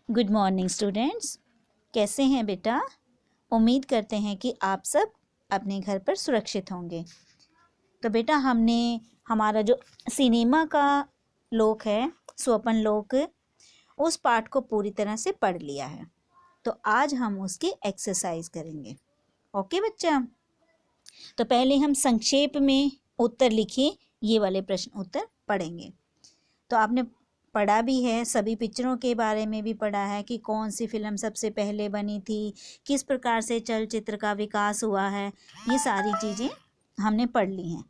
Good morning students. कैसे हैं बेटा? उम्मीद करते हैं कि आप सब अपने घर पर सुरक्षित होंगे। तो बेटा हमने हमारा जो सिनेमा का लोक है, स्वपन लोक, उस पाठ को पूरी तरह से पढ़ लिया है। तो आज हम उसकी एक्सरसाइज करेंगे। ओके बच्चा? तो पहले हम संक्षेप में उत्तर लिखिए, ये वाले प्रश्न उत्तर पढ़ेंगे। तो आपने पढ़ा भी है, सभी पिक्चरों के बारे में भी पढ़ा है कि कौन सी फिल्म सबसे पहले बनी थी, किस प्रकार से चलचित्र का विकास हुआ है, ये सारी चीज़ें हमने पढ़ ली हैं।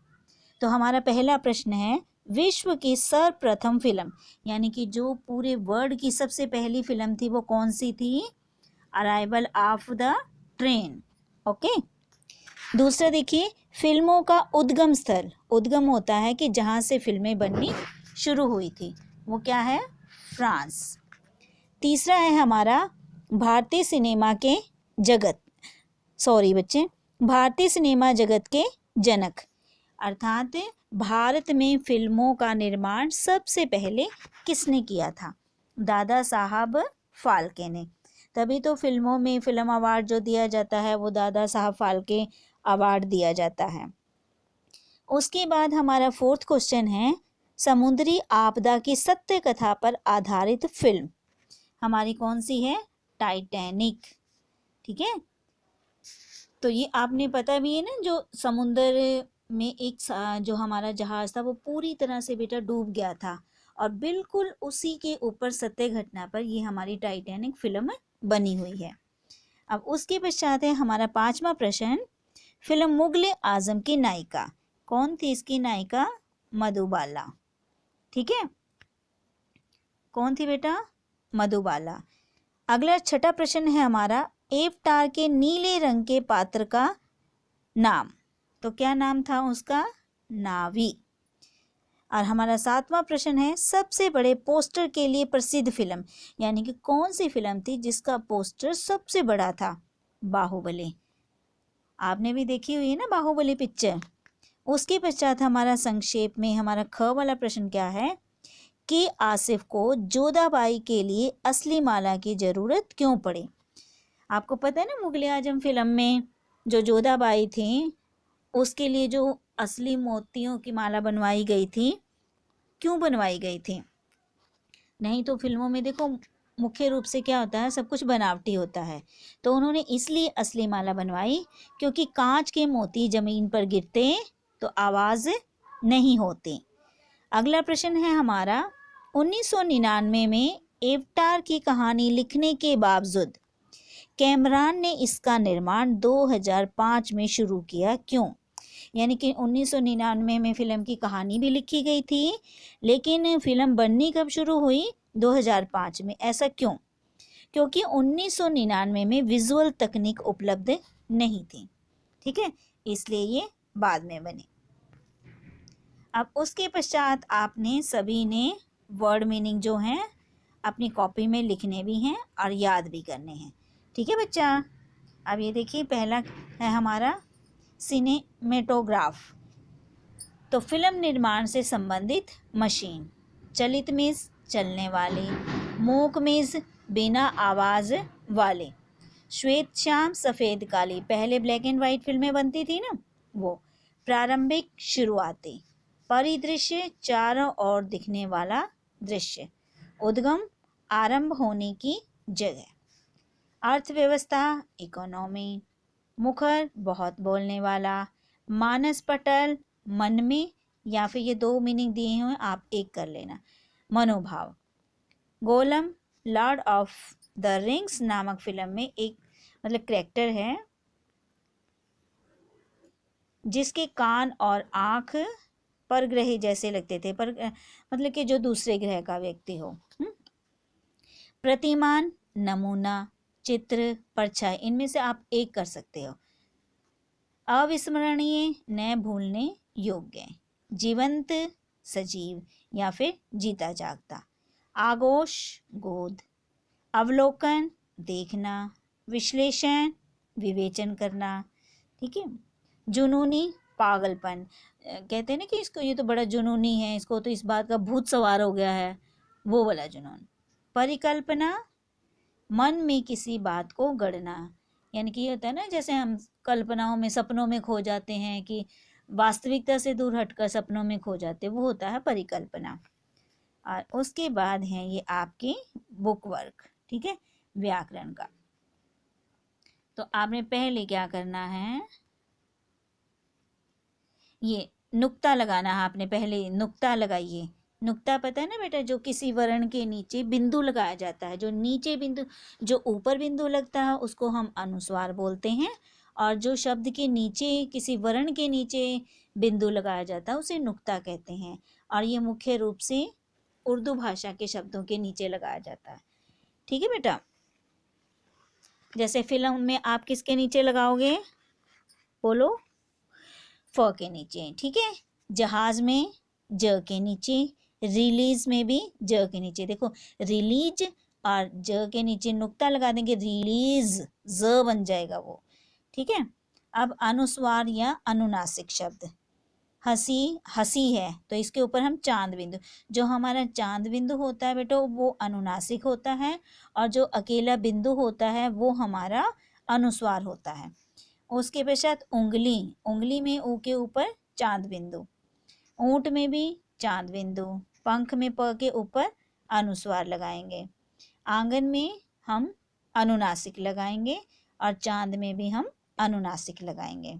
तो हमारा पहला प्रश्न है, विश्व की सर्वप्रथम फिल्म, यानी कि जो पूरे वर्ल्ड की सबसे पहली फिल्म थी वो कौन सी थी? Arrival of the train. Okay. दूसरा देखिए, फिल्मों का उद्गम स्थल, उद्गम होता है कि जहाँ से फिल्में बननी शुरू हुई थी, वो क्या है? फ्रांस। तीसरा है हमारा भारतीय सिनेमा के जगत, सॉरी बच्चे, भारतीय सिनेमा जगत के जनक, अर्थात भारत में फिल्मों का निर्माण सबसे पहले किसने किया था? दादा साहब फाल्के ने। तभी तो फिल्मों में फिल्म अवार्ड जो दिया जाता है वो दादा साहब फाल्के अवार्ड दिया जाता है। उसके बाद हमारा फोर्थ क्वेश्चन है, समुद्री आपदा की सत्य कथा पर आधारित फिल्म हमारी कौन सी है? टाइटैनिक। ठीक है। तो ये आपने पता भी है ना, जो समुद्र में एक जो हमारा जहाज था वो पूरी तरह से बेटा डूब गया था, और बिल्कुल उसी के ऊपर सत्य घटना पर ये हमारी टाइटैनिक फिल्म बनी हुई है। अब उसके पश्चात है हमारा पांचवा प्रश्न, फिल्म मुगले आजम की नायिका कौन थी? इसकी नायिका मधुबाला। ठीक है, कौन थी बेटा? मधुबाला। अगला छठा प्रश्न है हमारा, एवटार के नीले रंग के पात्र का नाम, तो क्या नाम था उसका? नावी। और हमारा सातवां प्रश्न है, सबसे बड़े पोस्टर के लिए प्रसिद्ध फिल्म, यानी कि कौन सी फिल्म थी जिसका पोस्टर सबसे बड़ा था? बाहुबली। आपने भी देखी हुई है ना बाहुबली पिक्चर। उसके पश्चात हमारा संक्षेप में हमारा ख वाला प्रश्न क्या है कि आसिफ को जोधाबाई के लिए असली माला की जरूरत क्यों पड़ी? आपको पता है ना, मुगले आजम फिल्म में जो जोधाबाई थी उसके लिए जो असली मोतियों की माला बनवाई गई थी, क्यों बनवाई गई थी? नहीं तो फिल्मों में देखो मुख्य रूप से क्या होता है, सब कुछ बनावटी होता है। तो उन्होंने इसलिए असली माला बनवाई क्योंकि कांच के मोती जमीन पर गिरते तो आवाज़ नहीं होती। अगला प्रश्न है हमारा, 1999 में एवटार की कहानी लिखने के बावजूद कैमरान ने इसका निर्माण 2005 में शुरू किया, क्यों? यानी कि 1999 में फिल्म की कहानी भी लिखी गई थी, लेकिन फिल्म बननी कब शुरू हुई? 2005 में। ऐसा क्यों? क्योंकि 1999 में विजुअल तकनीक उपलब्ध नहीं थी। ठीक है, इसलिए ये बाद में बनी। अब उसके पश्चात आपने सभी ने वर्ड मीनिंग जो हैं अपनी कॉपी में लिखने भी हैं और याद भी करने हैं। ठीक है बच्चा? अब ये देखिए, पहला है हमारा सिनेमेटोग्राफ, तो फिल्म निर्माण से संबंधित मशीन, चलित मेज चलने वाली, मूक मेज बिना आवाज़ वाले, श्वेत श्याम सफ़ेद काली, पहले ब्लैक एंड वाइट फिल्में बनती थी ना वो, प्रारंभिक शुरुआती, परिदृश्य चारों ओर दिखने वाला दृश्य, उद्गम आरंभ होने की जगह, अर्थव्यवस्था इकोनॉमी, मुखर बहुत बोलने वाला, मानस पटल मन में, या फिर ये दो मीनिंग दिए हुए आप एक कर लेना, मनोभाव। गोलम लॉर्ड ऑफ द रिंग्स नामक फिल्म में एक मतलब कैरेक्टर है जिसके कान और आँख परग्रही जैसे लगते थे, पर मतलब कि जो दूसरे ग्रह का व्यक्ति हो। प्रतिमान, नमूना, चित्र, परछाई, इनमें से आप एक कर सकते हो। अविस्मरणीय, न भूलने योग्य, जीवंत सजीव या फिर जीता जागता, आगोश गोद, अवलोकन देखना, विश्लेषण विवेचन करना। ठीक है, जुनूनी पागलपन, कहते हैं ना कि इसको ये तो बड़ा जुनूनी है, इसको तो इस बात का भूत सवार हो गया है, वो वाला जुनून। परिकल्पना मन में किसी बात को गढ़ना, यानी कि ये होता है ना, जैसे हम कल्पनाओं में, सपनों में खो जाते हैं, कि वास्तविकता से दूर हटकर सपनों में खो जाते हैं, वो होता है परिकल्पना। और उसके बाद है ये आपकी बुक वर्क, ठीक है, व्याकरण का। तो आपने पहले क्या करना है, ये नुक्ता लगाना है। आपने पहले नुक्ता लगाइए। नुक्ता पता है ना बेटा, जो किसी वर्ण के नीचे बिंदु लगाया जाता है, जो नीचे बिंदु, जो ऊपर बिंदु लगता है उसको हम अनुस्वार बोलते हैं, और जो शब्द के नीचे, किसी वर्ण के नीचे बिंदु लगाया जाता है उसे नुक्ता कहते हैं। और ये मुख्य रूप से उर्दू भाषा के शब्दों के नीचे लगाया जाता है, ठीक है बेटा। जैसे फिल्म में आप किसके नीचे लगाओगे, बोलो, फ के नीचे, ठीक है। जहाज में ज के नीचे, रिलीज में भी ज के नीचे। देखो, रिलीज और ज के नीचे नुक्ता लगा देंगे, रिलीज, ज बन जाएगा वो, ठीक है। अब अनुस्वार या अनुनासिक शब्द, हंसी, हंसी है तो इसके ऊपर हम चांद बिंदु, जो हमारा चांद बिंदु होता है बेटा वो अनुनासिक होता है, और जो अकेला बिंदु होता है वो हमारा अनुस्वार होता है। उसके पश्चात उंगली, उंगली में ऊ के ऊपर चांद बिंदु, ऊंट में भी चांद बिंदु, पंख में प के ऊपर अनुस्वार लगाएंगे, आंगन में हम अनुनासिक लगाएंगे, और चांद में भी हम अनुनासिक लगाएंगे।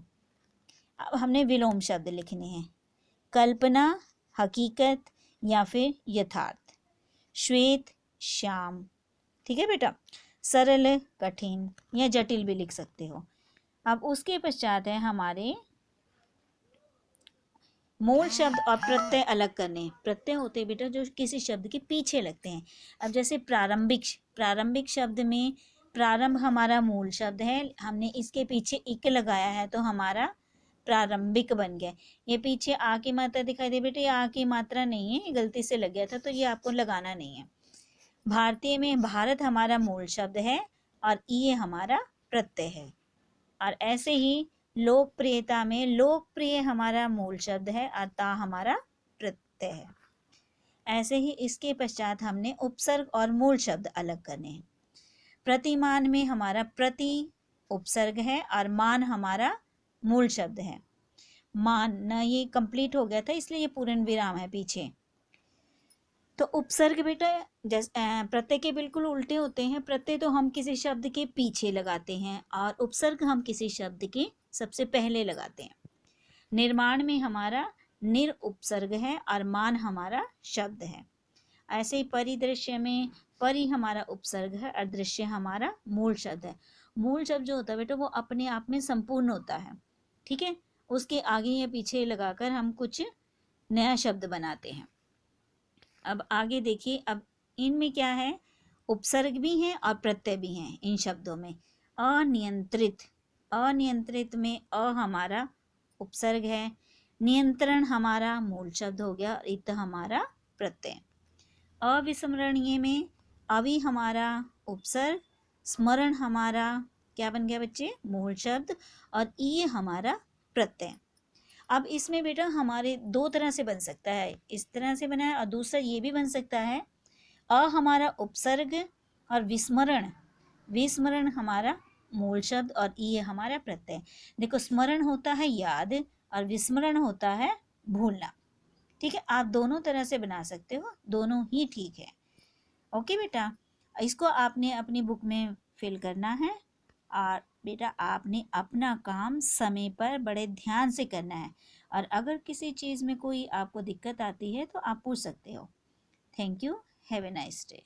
अब हमने विलोम शब्द लिखने हैं, कल्पना, हकीकत या फिर यथार्थ, श्वेत, श्याम, ठीक है बेटा। सरल, कठिन या जटिल भी लिख सकते हो। अब उसके पश्चात है हमारे मूल शब्द और प्रत्यय अलग करने। प्रत्यय होते हैं बेटा जो किसी शब्द के पीछे लगते हैं। अब जैसे प्रारंभिक, प्रारंभिक शब्द में प्रारंभ हमारा मूल शब्द है, हमने इसके पीछे इक लगाया है तो हमारा प्रारंभिक बन गया। ये पीछे आ की मात्रा दिखाई दे बेटे, ये आ की मात्रा नहीं है, ये गलती से लग गया था तो ये आपको लगाना नहीं है। भारतीय में भारत हमारा मूल शब्द है और ये हमारा प्रत्यय है। और ऐसे ही लोकप्रियता में लोकप्रिय हमारा मूल शब्द है और ता हमारा प्रत्यय है। ऐसे ही इसके पश्चात हमने उपसर्ग और मूल शब्द अलग करने हैं। प्रतिमान में हमारा प्रति उपसर्ग है और मान हमारा मूल शब्द है। मान न, ये कंप्लीट हो गया था इसलिए ये पूर्ण विराम है पीछे। तो उपसर्ग बेटा जैसे प्रत्यय के बिल्कुल उल्टे होते हैं। प्रत्यय तो हम किसी शब्द के पीछे लगाते हैं और उपसर्ग हम किसी शब्द के सबसे पहले लगाते हैं। निर्माण में हमारा निर उपसर्ग है और मान हमारा शब्द है। ऐसे ही परिदृश्य में परि हमारा उपसर्ग है और दृश्य हमारा मूल शब्द है। मूल शब्द जो होता है बेटा वो अपने आप में संपूर्ण होता है, ठीक है। उसके आगे या पीछे लगाकर हम कुछ नया शब्द बनाते हैं। अब आगे देखिए, अब इनमें क्या है, उपसर्ग भी हैं और प्रत्यय भी हैं इन शब्दों में। अनियंत्रित, अनियंत्रित में अ हमारा उपसर्ग है, नियंत्रण हमारा मूल शब्द हो गया और इत हमारा प्रत्यय। अविस्मरणीय में अवि हमारा उपसर्ग, स्मरण हमारा क्या बन गया बच्चे, मूल शब्द, और ई हमारा प्रत्यय। अब इसमें बेटा हमारे दो तरह से बन सकता है, इस तरह से बना है और दूसरा ये भी बन सकता है, अ हमारा उपसर्ग और विस्मरण, विस्मरण हमारा मूल शब्द और ई हमारा प्रत्यय। देखो, स्मरण होता है याद और विस्मरण होता है भूलना, ठीक है। आप दोनों तरह से बना सकते हो, दोनों ही ठीक है। ओके बेटा, इसको आपने अपनी बुक में फिल करना है और बेटा आपने अपना काम समय पर बड़े ध्यान से करना है। और अगर किसी चीज़ में कोई आपको दिक्कत आती है तो आप पूछ सकते हो। Thank you, have a nice day.